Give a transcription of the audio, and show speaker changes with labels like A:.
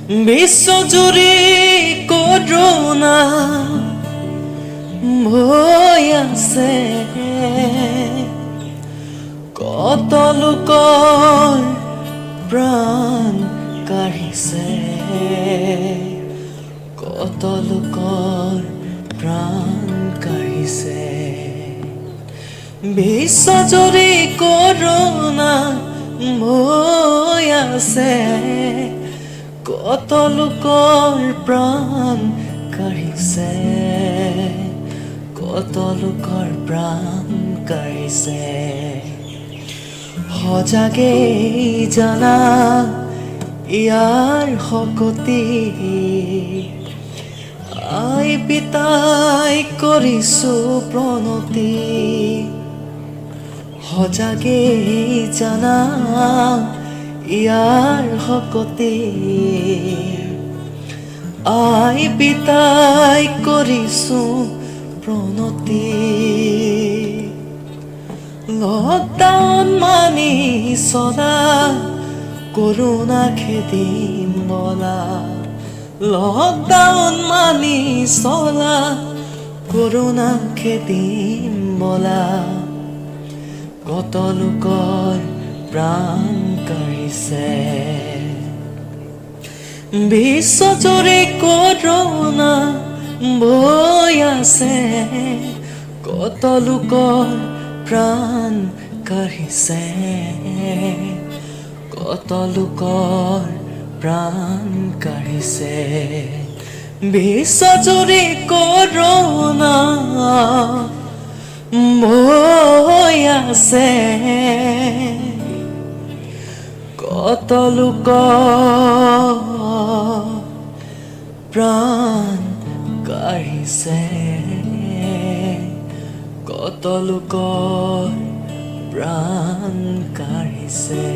A: বিশ্বজুৰি কৰোনা হৈ আছে, কত লোকৰ প্ৰাণ কাঢ়িছে, কত লোকৰ প্ৰাণ কাঢ়িছে। বিশ্বজুৰি কৰোনা হৈ আছে, কত লোকৰ প্ৰাণ কাঢ়িছে, কত লোকৰ প্ৰাণ কাঢ়িছে। সজাগে জানা ইয়াৰ শকতি, আই পিতাই কৰিছো প্ৰণতি। সজাগে জানা ইয়াৰ শকতি, আই পিতাই কৰিছো প্ৰণতি। লকডাউন মানি চলা, কৰোনা খেদিম বলা। লকডাউন মানি চলা, কৰোনা খেদিম বলা। কত লোকৰ প্ৰাণ কাঢ়িছে, বিশ্বজুৰি কৰোনা হৈ আছে, কত লোকৰ প্ৰাণ কাঢ়িছে, কত লোকৰ প্ৰাণ কাঢ়িছে। বিশ্বজুৰি কৰোনা হৈ আছে, কত লোকৰ প্ৰাণ কাঢ়িছে, কত লোকৰ প্ৰাণ কাঢ়িছে।